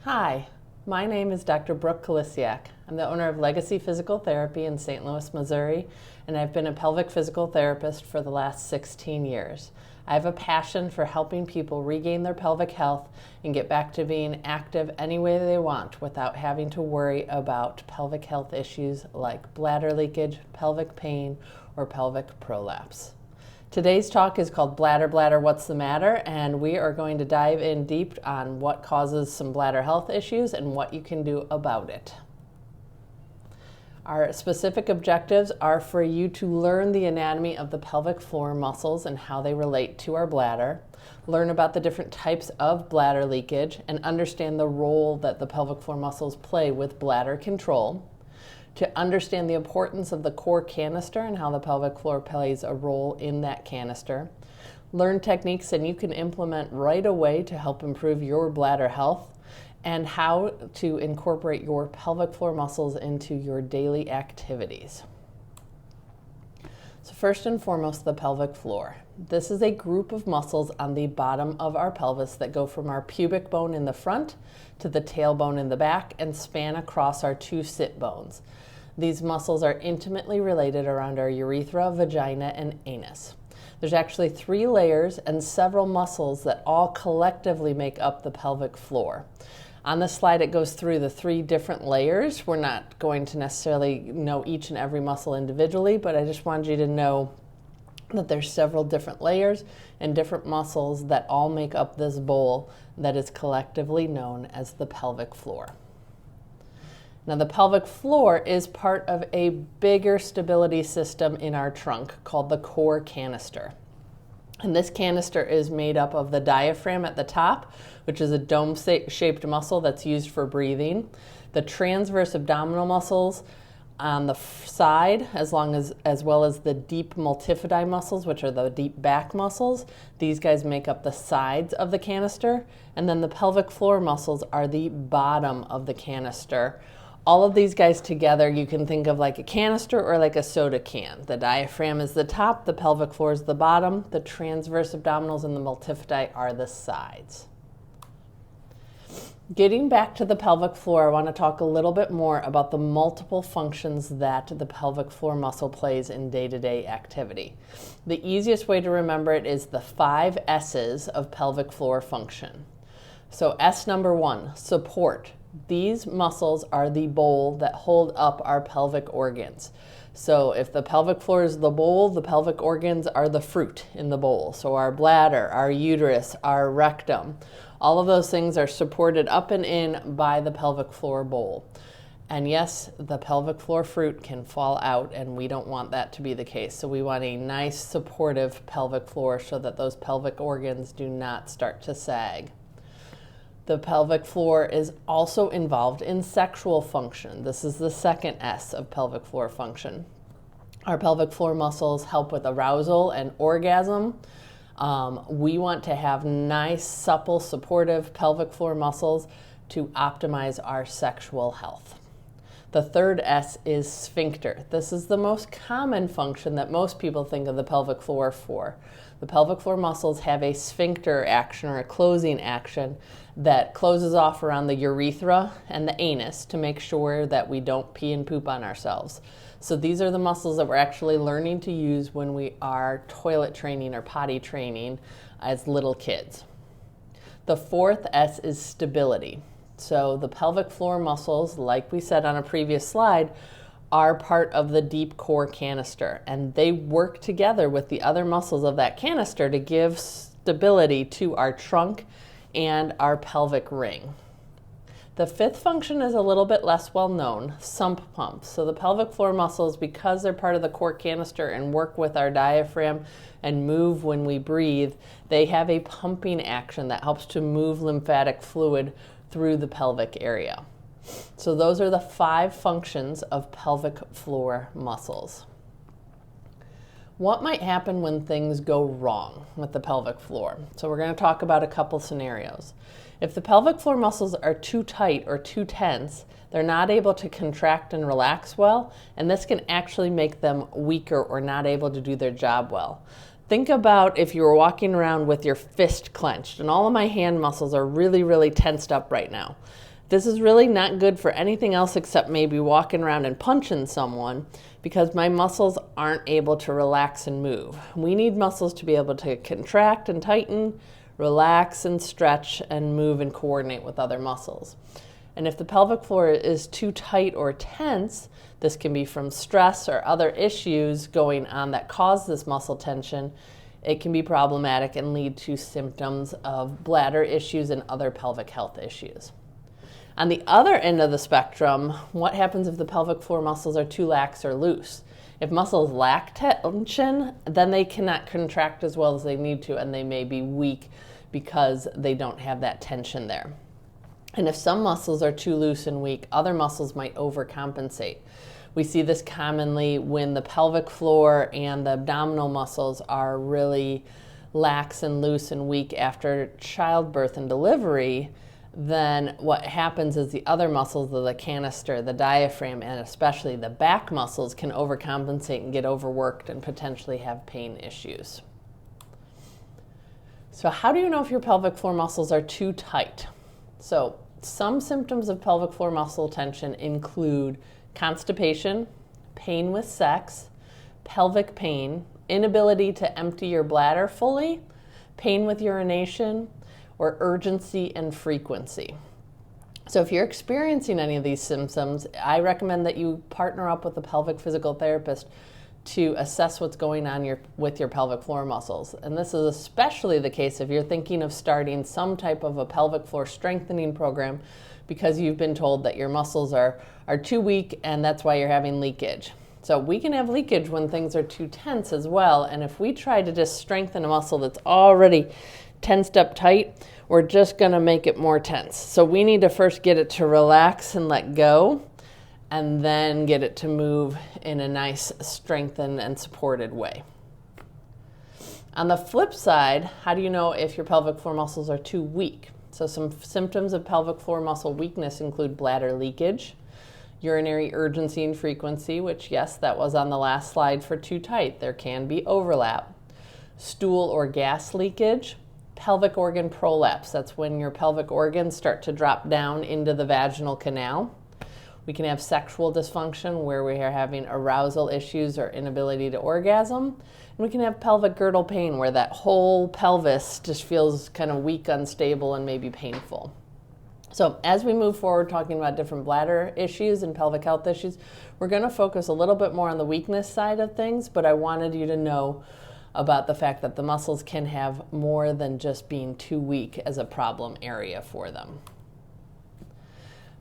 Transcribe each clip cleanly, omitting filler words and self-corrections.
Hi, my name is Dr. Brooke Kolisiak. I'm the owner of Legacy Physical Therapy in St. Louis, Missouri, and I've been a pelvic physical therapist for the last 16 years. I have a passion for helping people regain their pelvic health and get back to being active any way they want without having to worry about pelvic health issues like bladder leakage, pelvic pain, or pelvic prolapse. Today's talk is called Bladder, What's the Matter? And we are going to dive in deep on what causes some bladder health issues and what you can do about it. Our specific objectives are for you to learn the anatomy of the pelvic floor muscles and how they relate to our bladder, learn about the different types of bladder leakage, and understand the role that the pelvic floor muscles play with bladder control, to understand the importance of the core canister and how the pelvic floor plays a role in that canister, learn techniques that you can implement right away to help improve your bladder health, and how to incorporate your pelvic floor muscles into your daily activities. So first and foremost, the pelvic floor. This is a group of muscles on the bottom of our pelvis that go from our pubic bone in the front to the tailbone in the back and span across our two sit bones. These muscles are intimately related around our urethra, vagina, and anus. There's actually 3 layers and several muscles that all collectively make up the pelvic floor. On this slide, it goes through the 3 different layers. We're not going to necessarily know each and every muscle individually, but I just wanted you to know that there's several different layers and different muscles that all make up this bowl that is collectively known as the pelvic floor. Now, the pelvic floor is part of a bigger stability system in our trunk called the core canister. And this canister is made up of the diaphragm at the top, which is a dome-shaped muscle that's used for breathing, the transverse abdominal muscles on the side, as well as the deep multifidi muscles, which are the deep back muscles. These guys make up the sides of the canister, and then the pelvic floor muscles are the bottom of the canister. All of these guys together you can think of like a canister or like a soda can. The diaphragm is the top, the pelvic floor is the bottom, the transverse abdominals and the multifidi are the sides. Getting back to the pelvic floor, I want to talk a little bit more about the multiple functions that the pelvic floor muscle plays in day-to-day activity. The easiest way to remember it is the 5 S's of pelvic floor function. So S number 1, support. These muscles are the bowl that hold up our pelvic organs. So if the pelvic floor is the bowl, the pelvic organs are the fruit in the bowl. So our bladder, our uterus, our rectum, all of those things are supported up and in by the pelvic floor bowl. And yes, the pelvic floor fruit can fall out, and we don't want that to be the case. So we want a nice supportive pelvic floor so that those pelvic organs do not start to sag. The pelvic floor is also involved in sexual function. This is the second S of pelvic floor function. Our pelvic floor muscles help with arousal and orgasm. We want to have nice, supple, supportive pelvic floor muscles to optimize our sexual health. The third S is sphincter. This is the most common function that most people think of the pelvic floor for. The pelvic floor muscles have a sphincter action or a closing action that closes off around the urethra and the anus to make sure that we don't pee and poop on ourselves. So these are the muscles that we're actually learning to use when we are toilet training or potty training as little kids. The fourth S is stability. So the pelvic floor muscles, like we said on a previous slide, are part of the deep core canister, and they work together with the other muscles of that canister to give stability to our trunk and our pelvic ring. The fifth function is a little bit less well known, sump pumps. So the pelvic floor muscles, because they're part of the core canister and work with our diaphragm and move when we breathe, they have a pumping action that helps to move lymphatic fluid through the pelvic area. So those are the 5 functions of pelvic floor muscles. What might happen when things go wrong with the pelvic floor? So we're going to talk about a couple scenarios. If the pelvic floor muscles are too tight or too tense, they're not able to contract and relax well, and this can actually make them weaker or not able to do their job well. Think about if you were walking around with your fist clenched, and all of my hand muscles are really, really tensed up right now. This is really not good for anything else except maybe walking around and punching someone, because my muscles aren't able to relax and move. We need muscles to be able to contract and tighten, relax and stretch, and move and coordinate with other muscles. And if the pelvic floor is too tight or tense, this can be from stress or other issues going on that cause this muscle tension. It can be problematic and lead to symptoms of bladder issues and other pelvic health issues. On the other end of the spectrum, what happens if the pelvic floor muscles are too lax or loose? If muscles lack tension, then they cannot contract as well as they need to, and they may be weak because they don't have that tension there. And if some muscles are too loose and weak, other muscles might overcompensate. We see this commonly when the pelvic floor and the abdominal muscles are really lax and loose and weak after childbirth and delivery. Then what happens is the other muscles of the canister, the diaphragm, and especially the back muscles can overcompensate and get overworked and potentially have pain issues. So how do you know if your pelvic floor muscles are too tight? So some symptoms of pelvic floor muscle tension include constipation, pain with sex, pelvic pain, inability to empty your bladder fully, pain with urination, or urgency and frequency. So if you're experiencing any of these symptoms, I recommend that you partner up with a pelvic physical therapist to assess what's going on with your pelvic floor muscles. And this is especially the case if you're thinking of starting some type of a pelvic floor strengthening program because you've been told that your muscles are too weak and that's why you're having leakage. So we can have leakage when things are too tense as well. And if we try to just strengthen a muscle that's already tensed up tight, we're just going to make it more tense. So we need to first get it to relax and let go, and then get it to move in a nice, strengthened and supported way. On the flip side, how do you know if your pelvic floor muscles are too weak? So some symptoms of pelvic floor muscle weakness include bladder leakage, urinary urgency and frequency, which yes, that was on the last slide for too tight. There can be overlap. Stool or gas leakage, pelvic organ prolapse. That's when your pelvic organs start to drop down into the vaginal canal. We can have sexual dysfunction where we are having arousal issues or inability to orgasm. And we can have pelvic girdle pain where that whole pelvis just feels kind of weak, unstable, and maybe painful. So as we move forward talking about different bladder issues and pelvic health issues, we're going to focus a little bit more on the weakness side of things, but I wanted you to know about the fact that the muscles can have more than just being too weak as a problem area for them.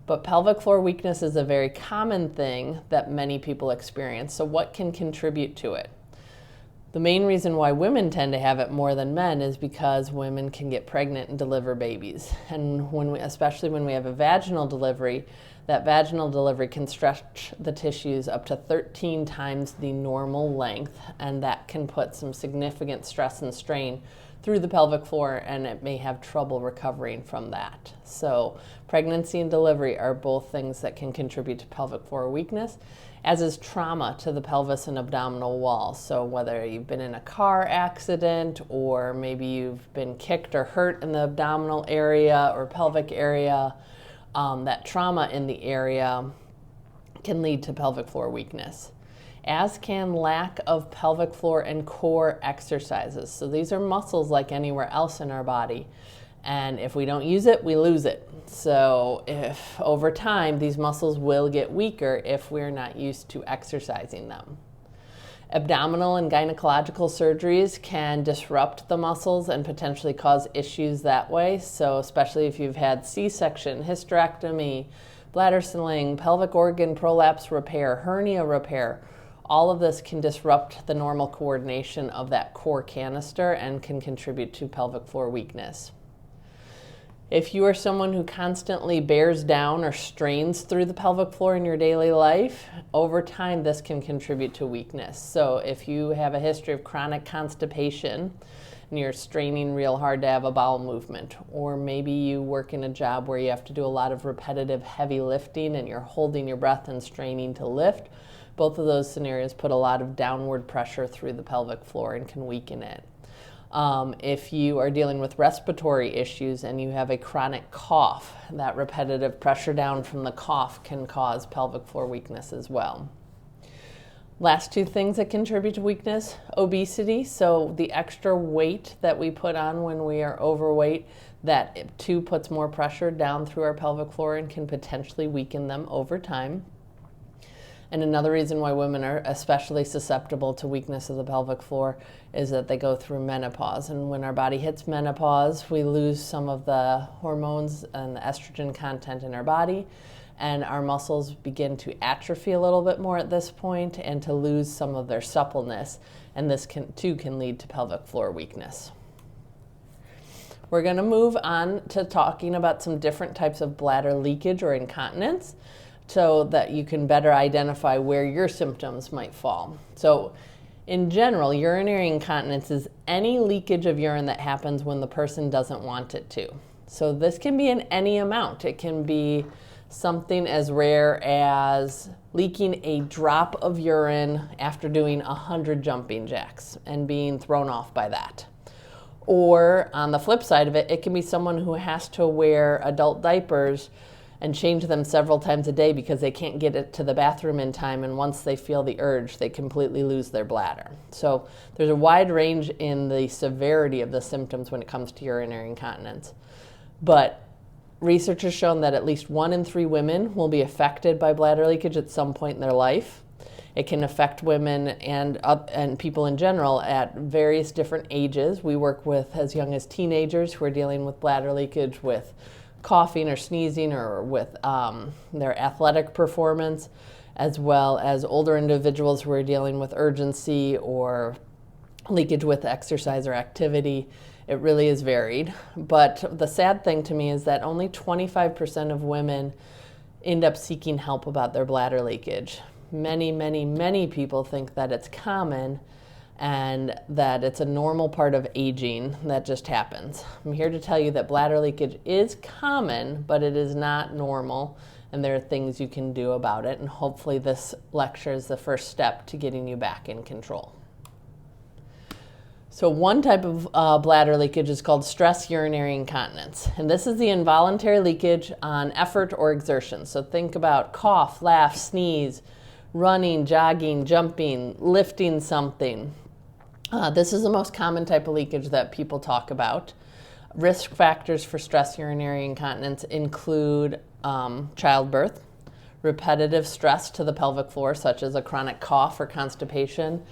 But pelvic floor weakness is a very common thing that many people experience. So what can contribute to it? The main reason why women tend to have it more than men is because women can get pregnant and deliver babies. And especially when we have a vaginal delivery, that vaginal delivery can stretch the tissues up to 13 times the normal length, and that can put some significant stress and strain through the pelvic floor, and it may have trouble recovering from that. So pregnancy and delivery are both things that can contribute to pelvic floor weakness, as is trauma to the pelvis and abdominal wall. So whether you've been in a car accident, or maybe you've been kicked or hurt in the abdominal area or pelvic area, that trauma in the area can lead to pelvic floor weakness, as can lack of pelvic floor and core exercises. So these are muscles like anywhere else in our body, and if we don't use it, we lose it. So if over time, these muscles will get weaker if we're not used to exercising them. Abdominal and gynecological surgeries can disrupt the muscles and potentially cause issues that way. So especially if you've had C-section, hysterectomy, bladder sling, pelvic organ prolapse repair, hernia repair, all of this can disrupt the normal coordination of that core canister and can contribute to pelvic floor weakness. If you are someone who constantly bears down or strains through the pelvic floor in your daily life, over time this can contribute to weakness. So if you have a history of chronic constipation and you're straining real hard to have a bowel movement, or maybe you work in a job where you have to do a lot of repetitive heavy lifting and you're holding your breath and straining to lift, both of those scenarios put a lot of downward pressure through the pelvic floor and can weaken it. If you are dealing with respiratory issues and you have a chronic cough, that repetitive pressure down from the cough can cause pelvic floor weakness as well. Last two things that contribute to weakness: obesity. So the extra weight that we put on when we are overweight, that too puts more pressure down through our pelvic floor and can potentially weaken them over time. And another reason why women are especially susceptible to weakness of the pelvic floor is that they go through menopause. And when our body hits menopause, we lose some of the hormones and the estrogen content in our body, and our muscles begin to atrophy a little bit more at this point and to lose some of their suppleness. And this can lead to pelvic floor weakness. We're going to move on to talking about some different types of bladder leakage or incontinence, so that you can better identify where your symptoms might fall. So in general, urinary incontinence is any leakage of urine that happens when the person doesn't want it to. So this can be in any amount. It can be something as rare as leaking a drop of urine after doing 100 jumping jacks and being thrown off by that. Or on the flip side of it, it can be someone who has to wear adult diapers and change them several times a day because they can't get it to the bathroom in time, and once they feel the urge, they completely lose their bladder. So there's a wide range in the severity of the symptoms when it comes to urinary incontinence. But research has shown that at least 1 in 3 women will be affected by bladder leakage at some point in their life. It can affect women and people in general at various different ages. We work with as young as teenagers who are dealing with bladder leakage with coughing or sneezing or with their athletic performance, as well as older individuals who are dealing with urgency or leakage with exercise or activity. It really is varied. But the sad thing to me is that only 25% of women end up seeking help about their bladder leakage. Many, many, many people think that it's common and that it's a normal part of aging that just happens. I'm here to tell you that bladder leakage is common, but it is not normal, and there are things you can do about it, and hopefully this lecture is the first step to getting you back in control. So one type of bladder leakage is called stress urinary incontinence, and this is the involuntary leakage on effort or exertion. So think about cough, laugh, sneeze, running, jogging, jumping, lifting something. This is the most common type of leakage that people talk about. Risk factors for stress urinary incontinence include childbirth, repetitive stress to the pelvic floor, such as a chronic cough or constipation,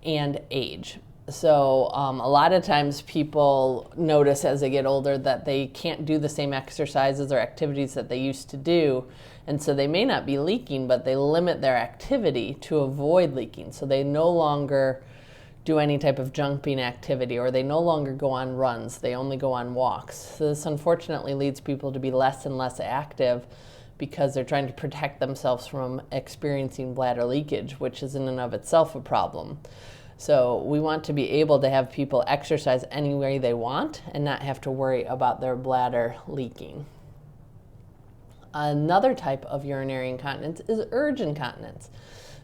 and age. So a lot of times people notice as they get older that they can't do the same exercises or activities that they used to do. And so they may not be leaking, but they limit their activity to avoid leaking. So they no longer do any type of jumping activity, or they no longer go on runs. They only go on walks. So this unfortunately leads people to be less and less active because they're trying to protect themselves from experiencing bladder leakage, which is in and of itself a problem. So we want to be able to have people exercise any way they want and not have to worry about their bladder leaking. Another type of urinary incontinence is urge incontinence.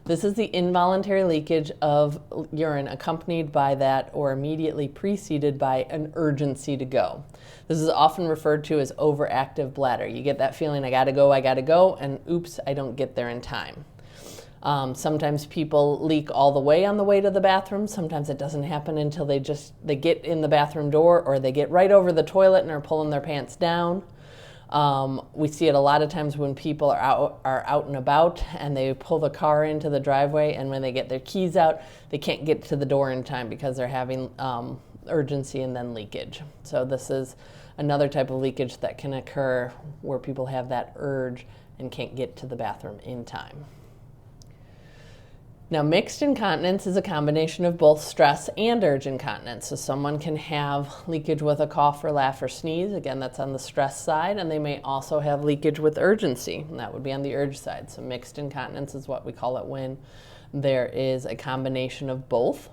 This is the involuntary leakage of urine accompanied by that or immediately preceded by an urgency to go. This is often referred to as overactive bladder. You get that feeling, I gotta go, and oops, I don't get there in time. Sometimes people leak all the way on the way to the bathroom. Sometimes it doesn't happen until they get in the bathroom door, or they get right over the toilet and are pulling their pants down. We see it a lot of times when people are out and about and they pull the car into the driveway, and when they get their keys out, they can't get to the door in time because they're having urgency and then leakage. So this is another type of leakage that can occur where people have that urge and can't get to the bathroom in time. Now, mixed incontinence is a combination of both stress and urge incontinence. So someone can have leakage with a cough or laugh or sneeze. Again, that's on the stress side. And they may also have leakage with urgency, and that would be on the urge side. So mixed incontinence is what we call it when there is a combination of both.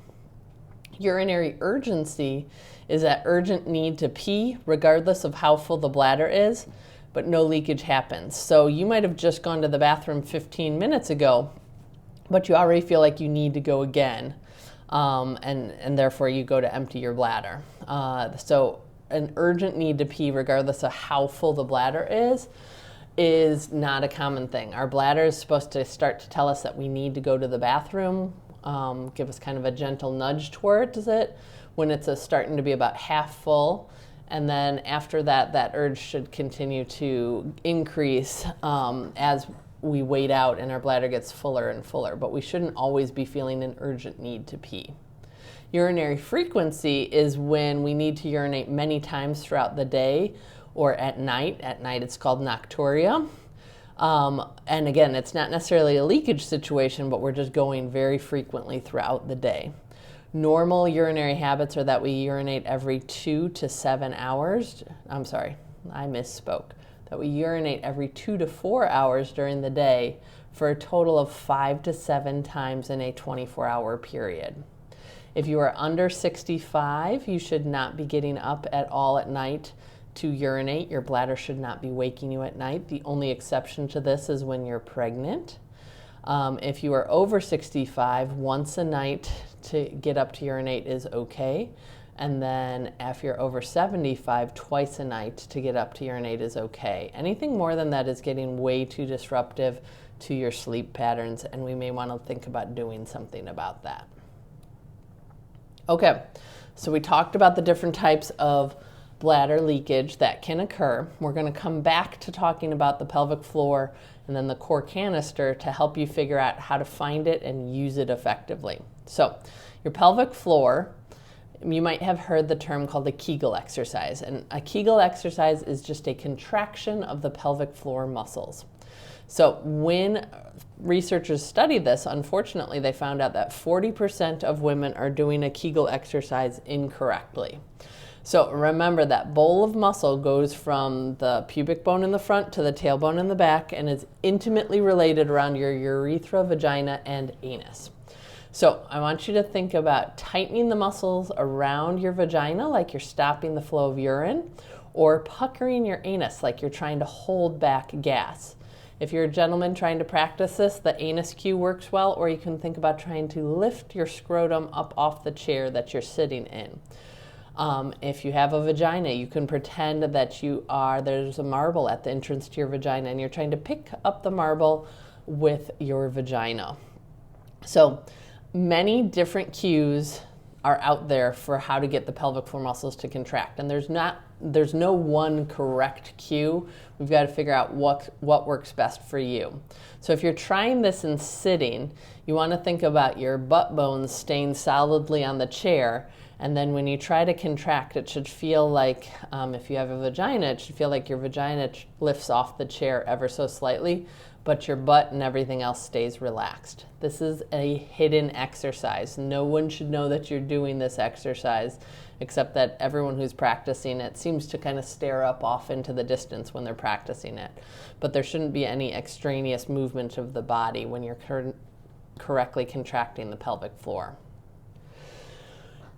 Urinary urgency is that urgent need to pee regardless of how full the bladder is, but no leakage happens. So you might have just gone to the bathroom 15 minutes ago, but you already feel like you need to go again. and therefore you go to empty your bladder. So an urgent need to pee, regardless of how full the bladder is not a common thing. Our bladder is supposed to start to tell us that we need to go to the bathroom, give us kind of a gentle nudge towards it when it's starting to be about half full. And then after that, that urge should continue to increase as we wait out and our bladder gets fuller and fuller. But we shouldn't always be feeling an urgent need to pee. Urinary frequency is when we need to urinate many times throughout the day or at night. At night it's called nocturia. And again, it's not necessarily a leakage situation, but we're just going very frequently throughout the day. Normal urinary habits are that we urinate every 2 to 7 hours. I'm sorry, I misspoke. That we urinate every 2 to 4 hours during the day for a total of 5 to 7 times in a 24-hour period. If you are under 65, you should not be getting up at all at night to urinate. Your bladder should not be waking you at night. The only exception to this is when you're pregnant. If you are over 65, once a night to get up to urinate is okay. And then if you're over 75, twice a night to get up to urinate is okay. Anything more than that is getting way too disruptive to your sleep patterns, and we may want to think about doing something about that. Okay, so we talked about the different types of bladder leakage that can occur. We're going to come back to talking about the pelvic floor and then the core canister to help you figure out how to find it and use it effectively. So your pelvic floor, you might have heard the term called a Kegel exercise. And a Kegel exercise is just a contraction of the pelvic floor muscles. So when researchers studied this, unfortunately, they found out that 40% of women are doing a Kegel exercise incorrectly. So remember that bowl of muscle goes from the pubic bone in the front to the tailbone in the back and is intimately related around your urethra, vagina, and anus. So I want you to think about tightening the muscles around your vagina like you're stopping the flow of urine, or puckering your anus like you're trying to hold back gas. If you're a gentleman trying to practice this, the anus cue works well, or you can think about trying to lift your scrotum up off the chair that you're sitting in. If you have a vagina, you can pretend that there's a marble at the entrance to your vagina and you're trying to pick up the marble with your vagina. So many different cues are out there for how to get the pelvic floor muscles to contract, and there's no one correct cue. We've got to figure out what works best for you. So if you're trying this in sitting, you want to think about your butt bones staying solidly on the chair, and then when you try to contract, it should feel like, if you have a vagina, it should feel like your vagina lifts off the chair ever so slightly, but your butt and everything else stays relaxed. This is a hidden exercise. No one should know that you're doing this exercise, except that everyone who's practicing it seems to kind of stare up off into the distance when they're practicing it. But there shouldn't be any extraneous movement of the body when you're correctly contracting the pelvic floor.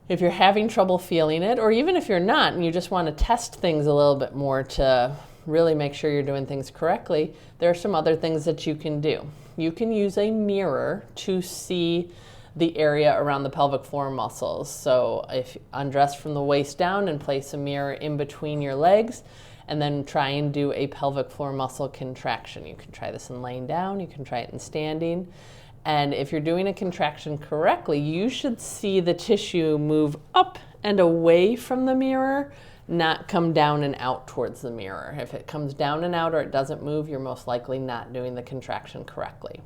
If you're having trouble feeling it, or even if you're not and you just want to test things a little bit more to really make sure you're doing things correctly, there are some other things that you can do. You can use a mirror to see the area around the pelvic floor muscles. So if undress from the waist down and place a mirror in between your legs, and then try and do a pelvic floor muscle contraction. You can try this in laying down, you can try it in standing. And if you're doing a contraction correctly, you should see the tissue move up and away from the mirror, not come down and out towards the mirror. If it comes down and out or it doesn't move, you're most likely not doing the contraction correctly.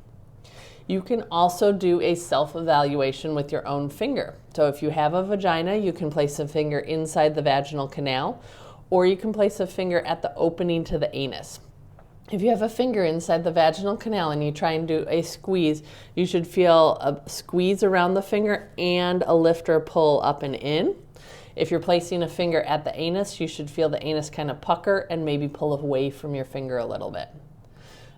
You can also do a self-evaluation with your own finger. So if you have a vagina, you can place a finger inside the vaginal canal, or you can place a finger at the opening to the anus. If you have a finger inside the vaginal canal and you try and do a squeeze, you should feel a squeeze around the finger and a lift or pull up and in. If you're placing a finger at the anus, you should feel the anus kind of pucker and maybe pull away from your finger a little bit.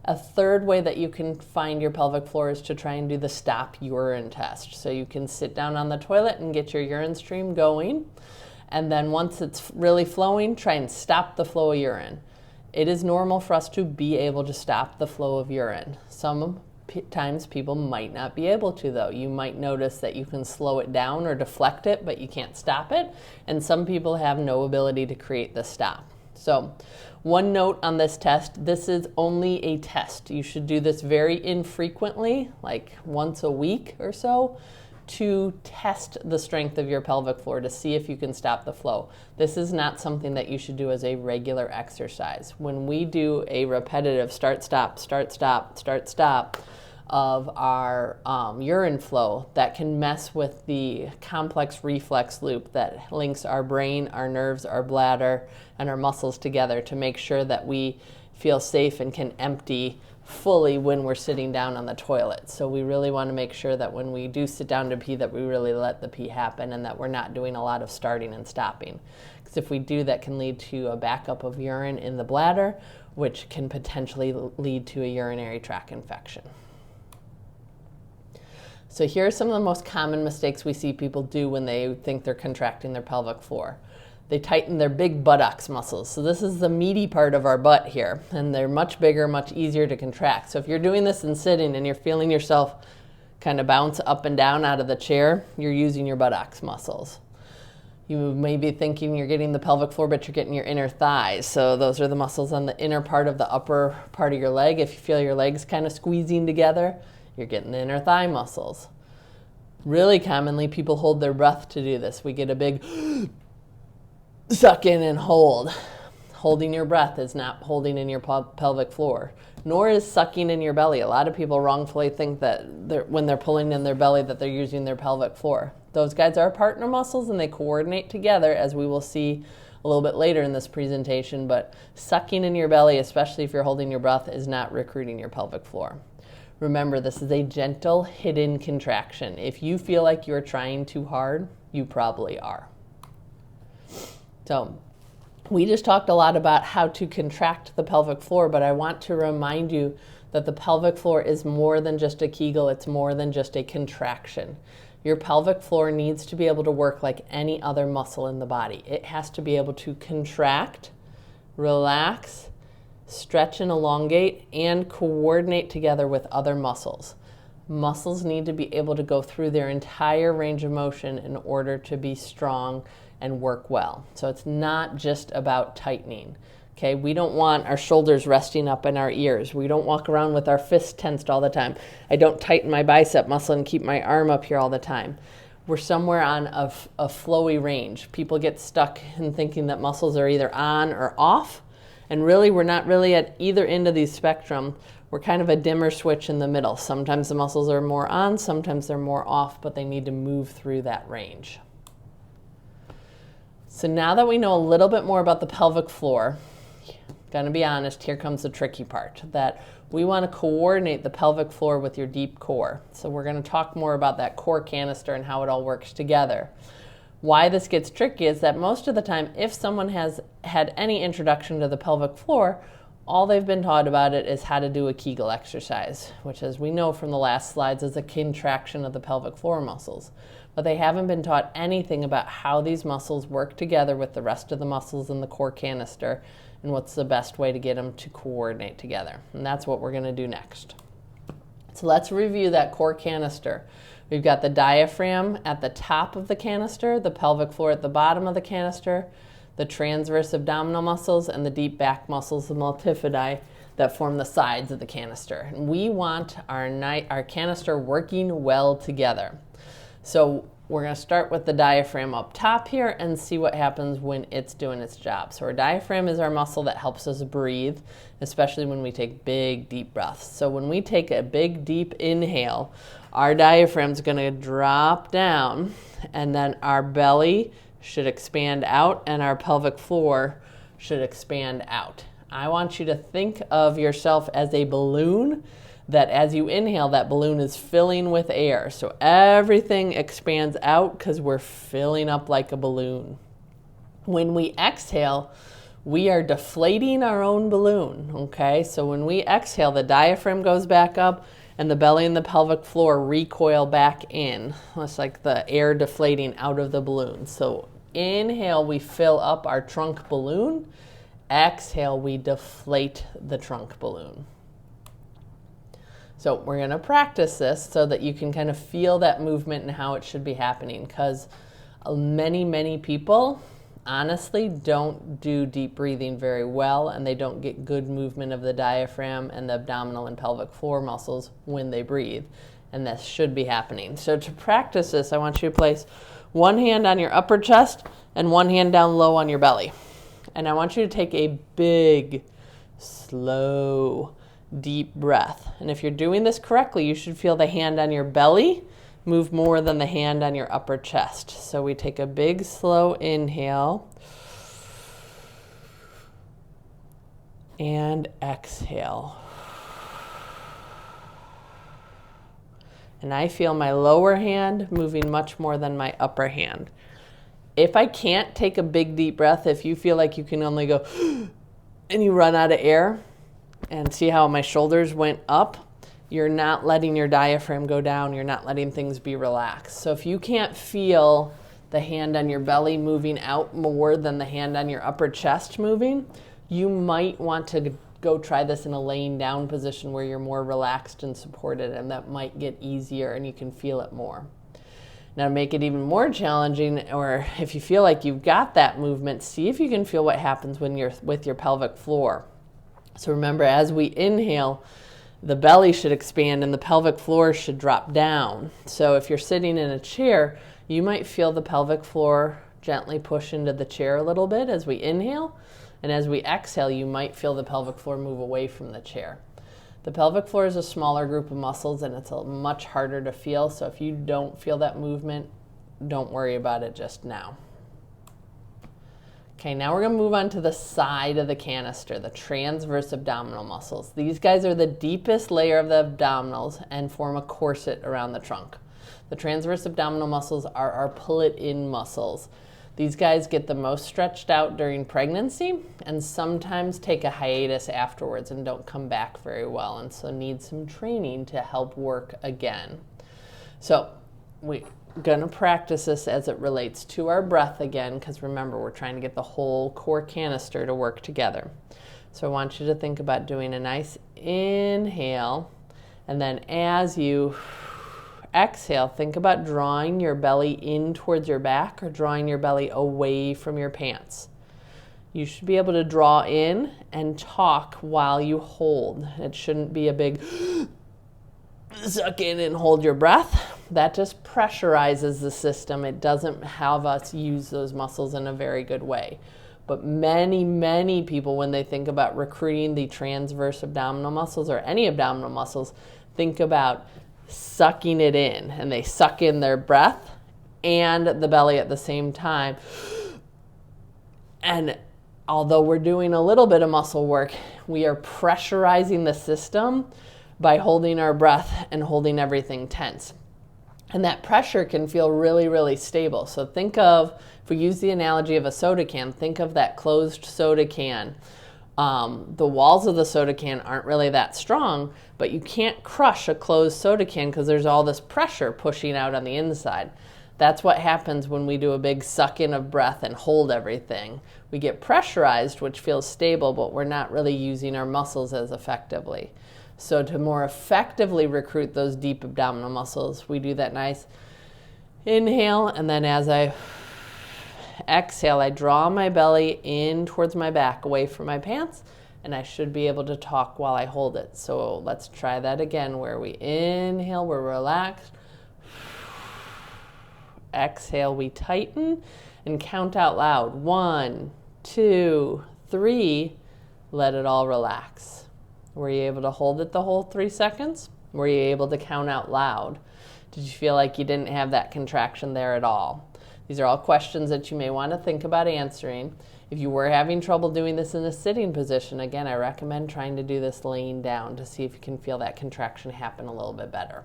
A third way that you can find your pelvic floor is to try and do the stop urine test. So you can sit down on the toilet and get your urine stream going, and then once it's really flowing, try and stop the flow of urine. It is normal for us to be able to stop the flow of urine. Some times people might not be able to, though. You might notice that you can slow it down or deflect it, but you can't stop it. And some people have no ability to create the stop. So one note on this test, this is only a test. You should do this very infrequently, like once a week or so, to test the strength of your pelvic floor to see if you can stop the flow. This is not something that you should do as a regular exercise. When we do a repetitive start, stop, start, stop, start, stop of our urine flow, that can mess with the complex reflex loop that links our brain, our nerves, our bladder, and our muscles together to make sure that we feel safe and can empty fully when we're sitting down on the toilet. So we really want to make sure that when we do sit down to pee, that we really let the pee happen and that we're not doing a lot of starting and stopping. Because if we do, that can lead to a backup of urine in the bladder, which can potentially lead to a urinary tract infection. So here are some of the most common mistakes we see people do when they think they're contracting their pelvic floor. They tighten their big buttocks muscles. So this is the meaty part of our butt here, and they're much bigger, much easier to contract. So if you're doing this and sitting and you're feeling yourself kind of bounce up and down out of the chair, you're using your buttocks muscles. You may be thinking you're getting the pelvic floor, but you're getting your inner thighs. So those are the muscles on the inner part of the upper part of your leg. If you feel your legs kind of squeezing together, you're getting the inner thigh muscles. Really commonly, people hold their breath to do this. We get a big suck in and hold. Holding your breath is not holding in your pelvic floor, nor is sucking in your belly. A lot of people wrongfully think that when they're pulling in their belly that they're using their pelvic floor. Those guys are partner muscles and they coordinate together, as we will see a little bit later in this presentation, but sucking in your belly, especially if you're holding your breath, is not recruiting your pelvic floor. Remember, this is a gentle, hidden contraction. If you feel like you're trying too hard, you probably are. So we just talked a lot about how to contract the pelvic floor, but I want to remind you that the pelvic floor is more than just a Kegel. It's more than just a contraction. Your pelvic floor needs to be able to work like any other muscle in the body. It has to be able to contract, relax, stretch and elongate, and coordinate together with other muscles. Muscles need to be able to go through their entire range of motion in order to be strong and work well. So it's not just about tightening. Okay, we don't want our shoulders resting up in our ears. We don't walk around with our fists tensed all the time. I don't tighten my bicep muscle and keep my arm up here all the time. We're somewhere on a flowy range. People get stuck in thinking that muscles are either on or off, and really we're not really at either end of the spectrum. We're kind of a dimmer switch in the middle. Sometimes the muscles are more on, sometimes they're more off, but they need to move through that range. So now that we know a little bit more about the pelvic floor, gonna be honest, here comes the tricky part, that we want to coordinate the pelvic floor with your deep core. So we're going to talk more about that core canister and how it all works together. Why this gets tricky is that most of the time, if someone has had any introduction to the pelvic floor, all they've been taught about it is how to do a Kegel exercise, which, as we know from the last slides, is a contraction of the pelvic floor muscles. But they haven't been taught anything about how these muscles work together with the rest of the muscles in the core canister and what's the best way to get them to coordinate together. And that's what we're going to do next. So let's review that core canister. We've got the diaphragm at the top of the canister, the pelvic floor at the bottom of the canister, the transverse abdominal muscles, and the deep back muscles, the multifidi, that form the sides of the canister. And we want our canister working well together. So we're going to start with the diaphragm up top here and see what happens when it's doing its job. So our diaphragm is our muscle that helps us breathe, especially when we take big, deep breaths. So when we take a big, deep inhale, our diaphragm is going to drop down, and then our belly should expand out and our pelvic floor should expand out. I want you to think of yourself as a balloon that as you inhale, that balloon is filling with air. So everything expands out because we're filling up like a balloon. When we exhale, we are deflating our own balloon, okay? So when we exhale, the diaphragm goes back up and the belly and the pelvic floor recoil back in. It's like the air deflating out of the balloon. So inhale, we fill up our trunk balloon. Exhale, we deflate the trunk balloon. So we're going to practice this so that you can kind of feel that movement and how it should be happening, because many people honestly don't do deep breathing very well, and they don't get good movement of the diaphragm and the abdominal and pelvic floor muscles when they breathe, and this should be happening. So to practice this, I want you to place one hand on your upper chest and one hand down low on your belly, and I want you to take a big, slow, deep breath. And if you're doing this correctly, you should feel the hand on your belly move more than the hand on your upper chest. So we take a big, slow inhale and exhale. And I feel my lower hand moving much more than my upper hand. If I can't take a big, deep breath, if you feel like you can only go and you run out of air, and see how my shoulders went up, you're not letting your diaphragm go down. You're not letting things be relaxed. So if you can't feel the hand on your belly moving out more than the hand on your upper chest moving, you might want to go try this in a laying down position where you're more relaxed and supported, and that might get easier and you can feel it more. Now, to make it even more challenging, or if you feel like you've got that movement, see if you can feel what happens when you're with your pelvic floor. So remember, as we inhale, the belly should expand and the pelvic floor should drop down. So if you're sitting in a chair, you might feel the pelvic floor gently push into the chair a little bit as we inhale. And as we exhale, you might feel the pelvic floor move away from the chair. The pelvic floor is a smaller group of muscles and it's much harder to feel. So if you don't feel that movement, don't worry about it just now. Okay, now we're going to move on to the side of the canister, the transverse abdominal muscles. These guys are the deepest layer of the abdominals and form a corset around the trunk. The transverse abdominal muscles are our pull-it-in muscles. These guys get the most stretched out during pregnancy and sometimes take a hiatus afterwards and don't come back very well, and so need some training to help work again. So we're going to practice this as it relates to our breath again, because remember, we're trying to get the whole core canister to work together. So I want you to think about doing a nice inhale, and then as you exhale, think about drawing your belly in towards your back or drawing your belly away from your pants. You should be able to draw in and talk while you hold. It shouldn't be a big suck in and hold your breath. That just pressurizes the system. It doesn't have us use those muscles in a very good way. But many people, when they think about recruiting the transverse abdominal muscles or any abdominal muscles, think about sucking it in, and they suck in their breath and the belly at the same time. And although we're doing a little bit of muscle work, we are pressurizing the system by holding our breath and holding everything tense. And that pressure can feel really stable. So think of, if we use the analogy of a soda can, think of that closed soda can. The walls of the soda can aren't really that strong, but you can't crush a closed soda can because there's all this pressure pushing out on the inside. That's what happens when we do a big suck in of breath and hold everything. We get pressurized, which feels stable, but we're not really using our muscles as effectively. So to more effectively recruit those deep abdominal muscles, we do that nice inhale, and then as I exhale, I draw my belly in towards my back, away from my pants, and I should be able to talk while I hold it. So let's try that again, where we inhale, we're relaxed. Exhale, we tighten, and count out loud. 1, 2, 3. Let it all relax. Were you able to hold it the whole 3 seconds? Were you able to count out loud? Did you feel like you didn't have that contraction there at all? These are all questions that you may want to think about answering. If you were having trouble doing this in a sitting position, again, I recommend trying to do this laying down to see if you can feel that contraction happen a little bit better.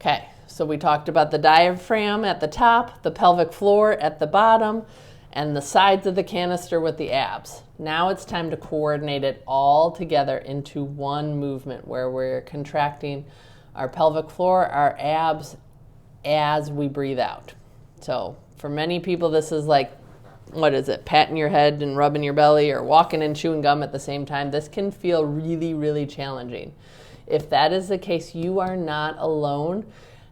Okay, so we talked about the diaphragm at the top, the pelvic floor at the bottom, and the sides of the canister with the abs. Now it's time to coordinate it all together into one movement where we're contracting our pelvic floor, our abs, as we breathe out. So for many people, this is like, what is it, patting your head and rubbing your belly or walking and chewing gum at the same time. This can feel really challenging. If that is the case, you are not alone.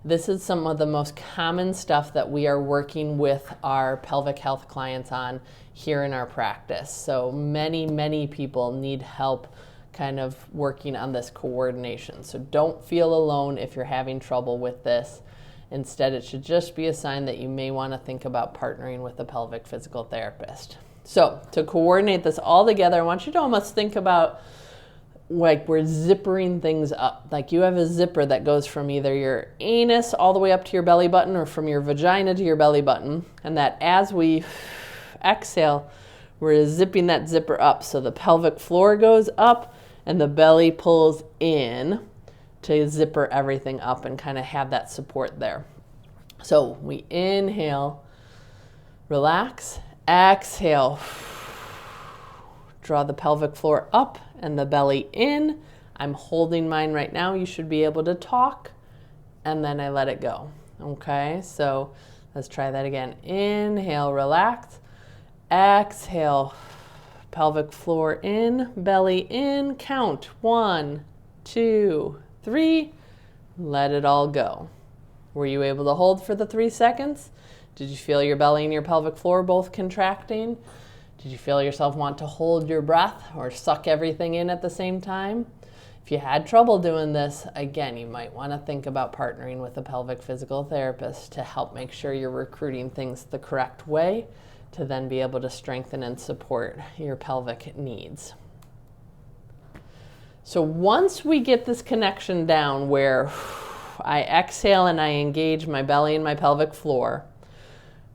This is some of the most common stuff that we are working with our pelvic health clients on here in our practice. So many people need help kind of working on this coordination. So don't feel alone if you're having trouble with this. Instead, it should just be a sign that you may want to think about partnering with a pelvic physical therapist. So to coordinate this all together, I want you to almost think about like we're zippering things up. Like you have a zipper that goes from either your anus all the way up to your belly button or from your vagina to your belly button. And that as we exhale, we're zipping that zipper up. So the pelvic floor goes up and the belly pulls in to zipper everything up and kind of have that support there. So we inhale, relax, exhale, draw the pelvic floor up and the belly in. I'm holding mine right now. You should be able to talk, and then I let it go. Okay, so let's try that again. Inhale, relax, exhale, pelvic floor in, belly in, count 1, 2, 3, let it all go. Were you able to hold for the 3 seconds? Did you feel your belly and your pelvic floor both contracting? Did you feel yourself want to hold your breath or suck everything in at the same time? If you had trouble doing this, again, you might want to think about partnering with a pelvic physical therapist to help make sure you're recruiting things the correct way to then be able to strengthen and support your pelvic needs. So once we get this connection down where I exhale and I engage my belly and my pelvic floor,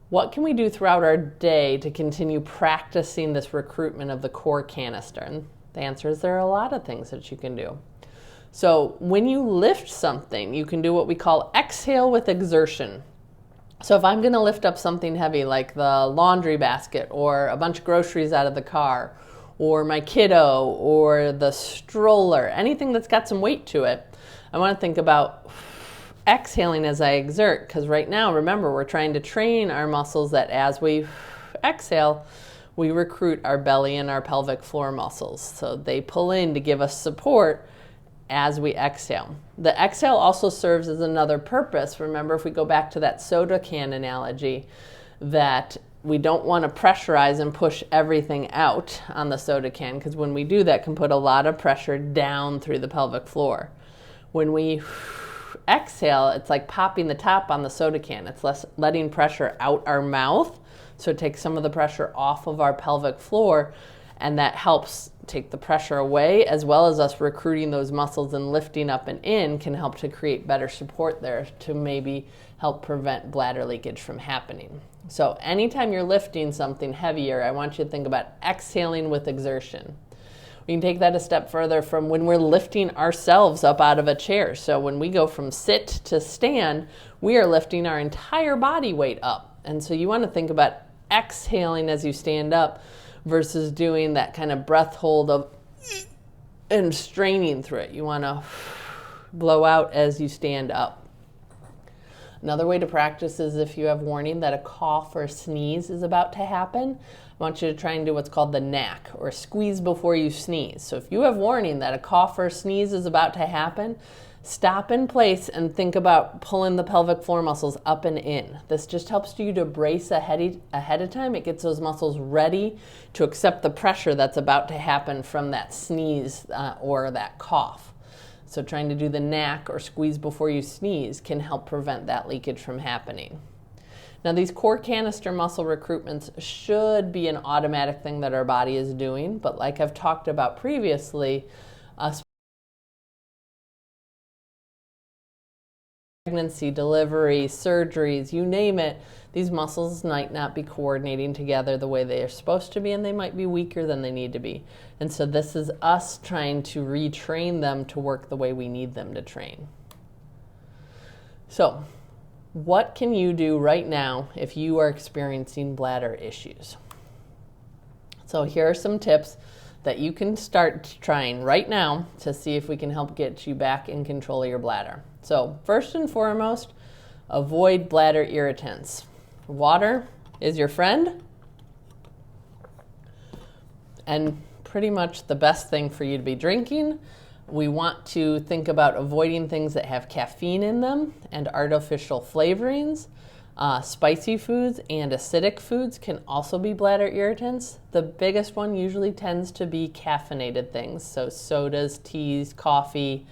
what can we do throughout our day to continue practicing this recruitment of the core canister? And the answer is there are a lot of things that you can do. So when you lift something, you can do what we call exhale with exertion. So if I'm going to lift up something heavy like the laundry basket or a bunch of groceries out of the car or my kiddo or the stroller, anything that's got some weight to it, I want to think about exhaling as I exert, because right now, remember, we're trying to train our muscles that as we exhale, we recruit our belly and our pelvic floor muscles. So they pull in to give us support as we exhale. The exhale also serves as another purpose. Remember, if we go back to that soda can analogy, that we don't want to pressurize and push everything out on the soda can, because when we do that, can put a lot of pressure down through the pelvic floor. When we exhale, it's like popping the top on the soda can. It's letting pressure out our mouth, so it takes some of the pressure off of our pelvic floor, and that helps take the pressure away, as well as us recruiting those muscles and lifting up and in can help to create better support there to maybe help prevent bladder leakage from happening. So anytime you're lifting something heavier, I want you to think about exhaling with exertion. We can take that a step further from when we're lifting ourselves up out of a chair. So when we go from sit to stand, we are lifting our entire body weight up. And so you want to think about exhaling as you stand up versus doing that kind of breath hold of and straining through it. You want to blow out as you stand up. Another way to practice is if you have warning that a cough or sneeze is about to happen, I want you to try and do what's called the knack, or squeeze before you sneeze. So if you have warning that a cough or sneeze is about to happen, stop in place and think about pulling the pelvic floor muscles up and in. This just helps you to brace ahead of time. It gets those muscles ready to accept the pressure that's about to happen from that sneeze or that cough. So trying to do the knack or squeeze before you sneeze can help prevent that leakage from happening. Now, these core canister muscle recruitments should be an automatic thing that our body is doing, but like I've talked about previously, pregnancy, delivery, surgeries, you name it, these muscles might not be coordinating together the way they are supposed to be, and they might be weaker than they need to be. And so this is us trying to retrain them to work the way we need them to train. So, what can you do right now if you are experiencing bladder issues? So here are some tips that you can start trying right now to see if we can help get you back in control of your bladder. So first and foremost, avoid bladder irritants. Water is your friend, and pretty much the best thing for you to be drinking. We want to think about avoiding things that have caffeine in them and artificial flavorings. Spicy foods and acidic foods can also be bladder irritants. The biggest one usually tends to be caffeinated things, so sodas, teas, coffee,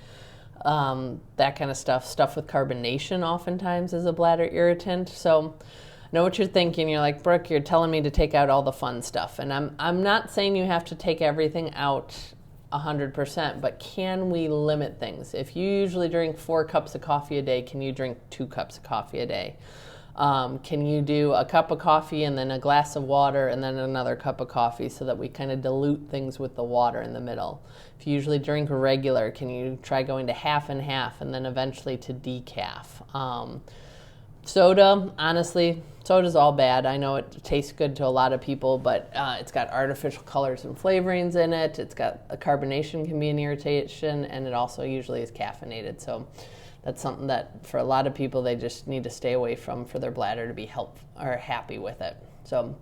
that kind of stuff. Stuff with carbonation oftentimes is a bladder irritant. So I know what you're thinking. You're like, Brooke, you're telling me to take out all the fun stuff. And I'm not saying you have to take everything out 100%, but can we limit things? If you usually drink 4 cups of coffee a day, can you drink 2 cups of coffee a day? Can you do a cup of coffee and then a glass of water and then another cup of coffee, so that we kind of dilute things with the water in the middle? If you usually drink regular, can you try going to half and half and then eventually to decaf? Soda, honestly, soda's all bad. I know it tastes good to a lot of people, but it's got artificial colors and flavorings in it. It's got a carbonation can be an irritation, and it also usually is caffeinated. So that's something that for a lot of people they just need to stay away from for their bladder to be happy with it. So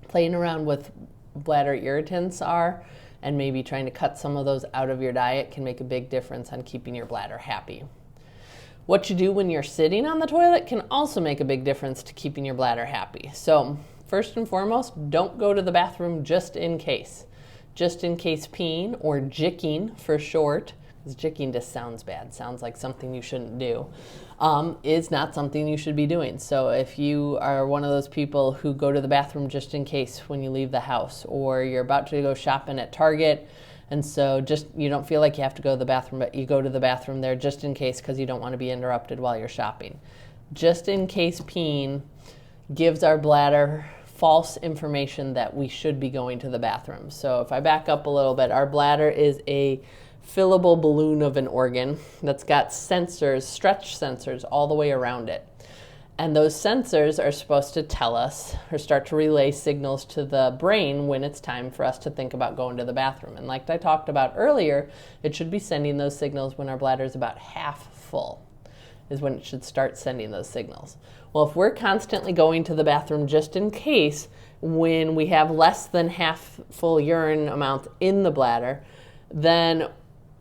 playing around with bladder irritants and maybe trying to cut some of those out of your diet can make a big difference on keeping your bladder happy. What you do when you're sitting on the toilet can also make a big difference to keeping your bladder happy. So first and foremost, don't go to the bathroom just in case. Just in case peeing, or jicking for short, because jicking just sounds bad, sounds like something you shouldn't do, is not something you should be doing. So if you are one of those people who go to the bathroom just in case when you leave the house, or you're about to go shopping at Target, and so just you don't feel like you have to go to the bathroom, but you go to the bathroom there just in case because you don't want to be interrupted while you're shopping. Just in case peeing gives our bladder false information that we should be going to the bathroom. So if I back up a little bit, our bladder is a fillable balloon of an organ that's got sensors, stretch sensors all the way around it. And those sensors are supposed to tell us or start to relay signals to the brain when it's time for us to think about going to the bathroom. And like I talked about earlier, it should be sending those signals when our bladder is about half full, is when it should start sending those signals. Well, if we're constantly going to the bathroom just in case when we have less than half full urine amount in the bladder, then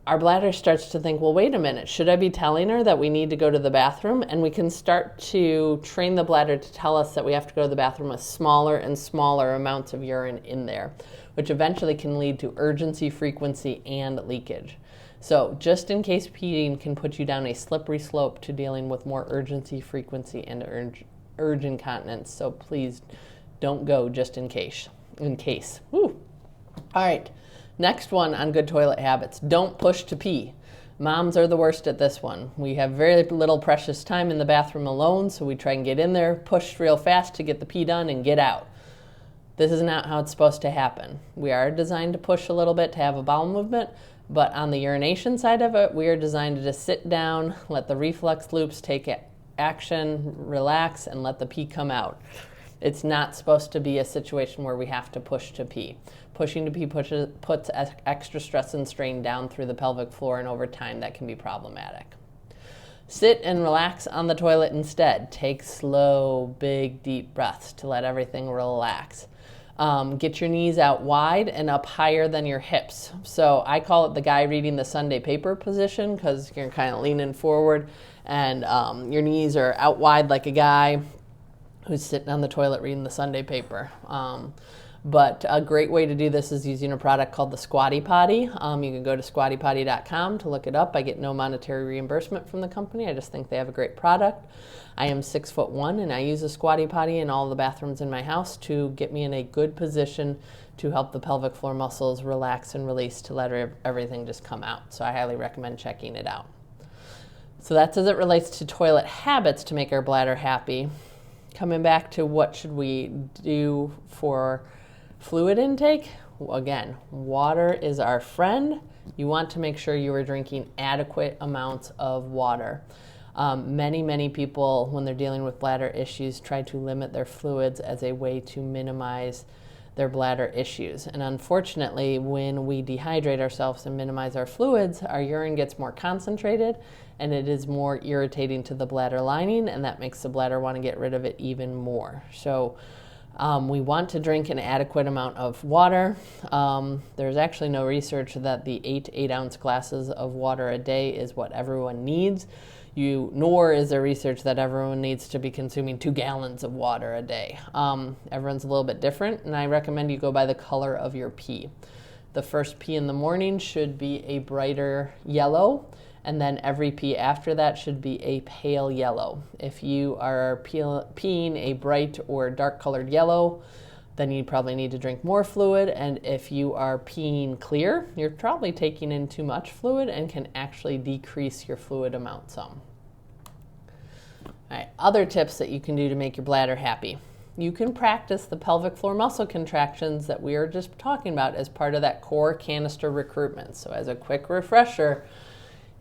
our bladder starts to think, well, wait a minute, should I be telling her that we need to go to the bathroom? And we can start to train the bladder to tell us that we have to go to the bathroom with smaller and smaller amounts of urine in there, which eventually can lead to urgency, frequency, and leakage. So just in case peeing can put you down a slippery slope to dealing with more urgency, frequency, and urge incontinence. So please don't go just in case. Woo. All right. Next one on good toilet habits, don't push to pee. Moms are the worst at this one. We have very little precious time in the bathroom alone, so we try and get in there, push real fast to get the pee done, and get out. This is not how it's supposed to happen. We are designed to push a little bit to have a bowel movement, but on the urination side of it, we are designed to just sit down, let the reflex loops take action, relax, and let the pee come out. It's not supposed to be a situation where we have to push to pee. Pushing to pee puts extra stress and strain down through the pelvic floor, and over time that can be problematic. Sit and relax on the toilet instead. Take slow, big, deep breaths to let everything relax. Get your knees out wide and up higher than your hips. So I call it the guy reading the Sunday paper position, because you're kind of leaning forward and your knees are out wide like a guy who's sitting on the toilet reading the Sunday paper. But a great way to do this is using a product called the Squatty Potty. You can go to squattypotty.com to look it up. I get no monetary reimbursement from the company. I just think they have a great product. I am 6'1", and I use a Squatty Potty in all the bathrooms in my house to get me in a good position to help the pelvic floor muscles relax and release to let everything just come out. So I highly recommend checking it out. So that's as it relates to toilet habits to make our bladder happy. Coming back to what should we do for fluid intake? Again, water is our friend. You want to make sure you are drinking adequate amounts of water. Many people, when they're dealing with bladder issues, try to limit their fluids as a way to minimize their bladder issues. And unfortunately, when we dehydrate ourselves and minimize our fluids, our urine gets more concentrated and it is more irritating to the bladder lining, and that makes the bladder want to get rid of it even more. So We want to drink an adequate amount of water. There's actually no research that the 8-ounce glasses of water a day is what everyone needs. Nor is there research that everyone needs to be consuming 2 gallons of water a day. Everyone's a little bit different, and I recommend you go by the color of your pee. The first pee in the morning should be a brighter yellow, and then every pee after that should be a pale yellow. If you are peeing a bright or dark colored yellow, then you probably need to drink more fluid. And if you are peeing clear, you're probably taking in too much fluid and can actually decrease your fluid amount some. All right, other tips that you can do to make your bladder happy. You can practice the pelvic floor muscle contractions that we were just talking about as part of that core canister recruitment. So as a quick refresher,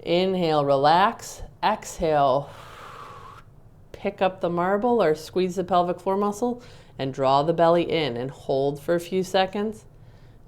inhale, relax, exhale, pick up the marble or squeeze the pelvic floor muscle and draw the belly in and hold for a few seconds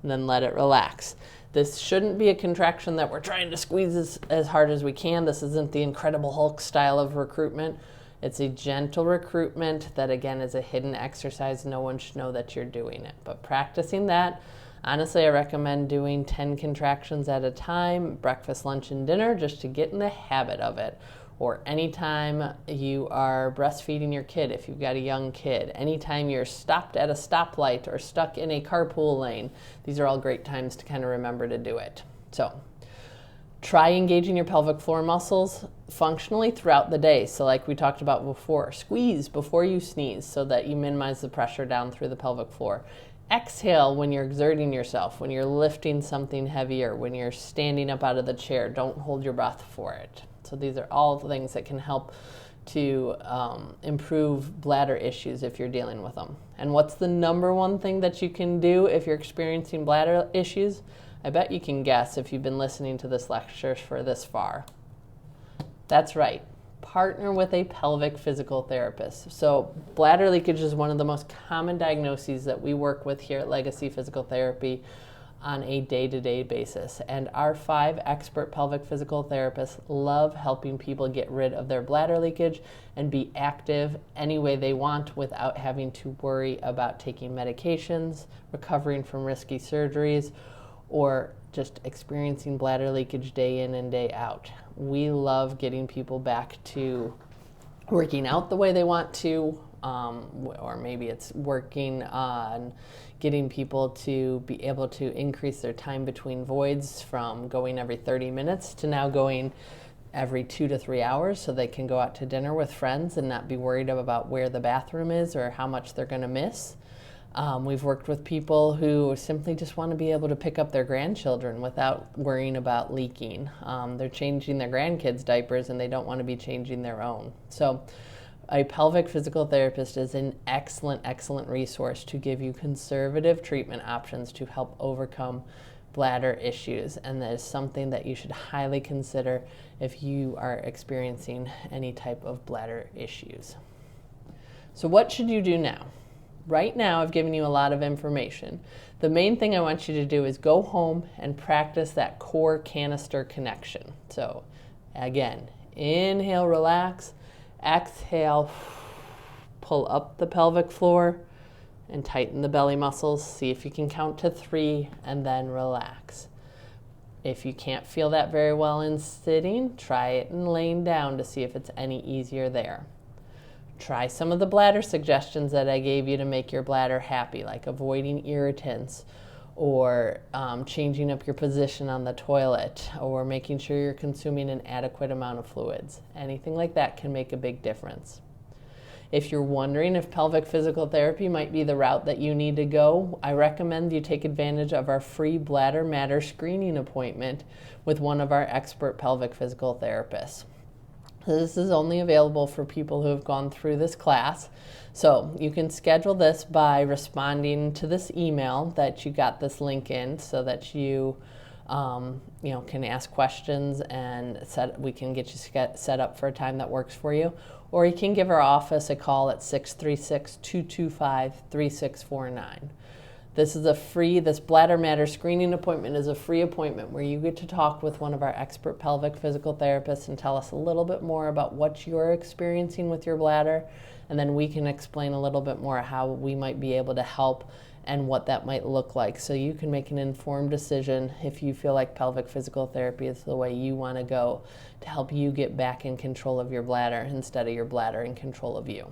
and then let it relax. This shouldn't be a contraction that we're trying to squeeze as hard as we can. This isn't the Incredible Hulk style of recruitment. It's a gentle recruitment that, again, is a hidden exercise. No one should know that you're doing it. But practicing that, honestly, I recommend doing 10 contractions at a time, breakfast, lunch, and dinner, just to get in the habit of it. Or anytime you are breastfeeding your kid, if you've got a young kid, anytime you're stopped at a stoplight or stuck in a carpool lane, these are all great times to kind of remember to do it. So try engaging your pelvic floor muscles functionally throughout the day. So like we talked about before, squeeze before you sneeze so that you minimize the pressure down through the pelvic floor. Exhale when you're exerting yourself, when you're lifting something heavier, when you're standing up out of the chair. Don't hold your breath for it. So these are all things that can help to improve bladder issues if you're dealing with them. And what's the number one thing that you can do if you're experiencing bladder issues? I bet you can guess if you've been listening to this lecture for this far. That's right. Partner with a pelvic physical therapist. So bladder leakage is one of the most common diagnoses that we work with here at Legacy Physical Therapy on a day-to-day basis. And our 5 expert pelvic physical therapists love helping people get rid of their bladder leakage and be active any way they want without having to worry about taking medications, recovering from risky surgeries, or just experiencing bladder leakage day in and day out. We love getting people back to working out the way they want to, or maybe it's working on getting people to be able to increase their time between voids from going every 30 minutes to now going every 2 to 3 hours so they can go out to dinner with friends and not be worried about where the bathroom is or how much they're going to miss. We've worked with people who simply just want to be able to pick up their grandchildren without worrying about leaking. They're changing their grandkids' diapers and they don't want to be changing their own. So a pelvic physical therapist is an excellent, excellent resource to give you conservative treatment options to help overcome bladder issues. And that is something that you should highly consider if you are experiencing any type of bladder issues. So what should you do now? Right now, I've given you a lot of information. The main thing I want you to do is go home and practice that core canister connection. So again, inhale, relax, exhale, pull up the pelvic floor and tighten the belly muscles. See if you can count to 3 and then relax. If you can't feel that very well in sitting, try it in laying down to see if it's any easier there. Try some of the bladder suggestions that I gave you to make your bladder happy, like avoiding irritants or changing up your position on the toilet or making sure you're consuming an adequate amount of fluids. Anything like that can make a big difference. If you're wondering if pelvic physical therapy might be the route that you need to go, I recommend you take advantage of our free Bladder Matter screening appointment with one of our expert pelvic physical therapists. This is only available for people who have gone through this class. So you can schedule this by responding to this email that you got this link in so that you can ask questions and we can get you set up for a time that works for you. Or you can give our office a call at 636-225-3649. This Bladder Matter screening appointment is a free appointment where you get to talk with one of our expert pelvic physical therapists and tell us a little bit more about what you're experiencing with your bladder, and then we can explain a little bit more how we might be able to help and what that might look like, so you can make an informed decision if you feel like pelvic physical therapy is the way you want to go to help you get back in control of your bladder instead of your bladder in control of you.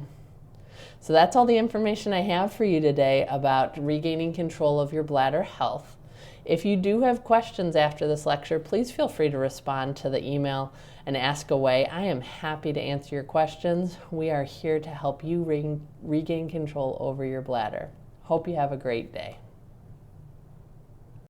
So that's all the information I have for you today about regaining control of your bladder health. If you do have questions after this lecture, please feel free to respond to the email and ask away. I am happy to answer your questions. We are here to help you regain control over your bladder. Hope you have a great day.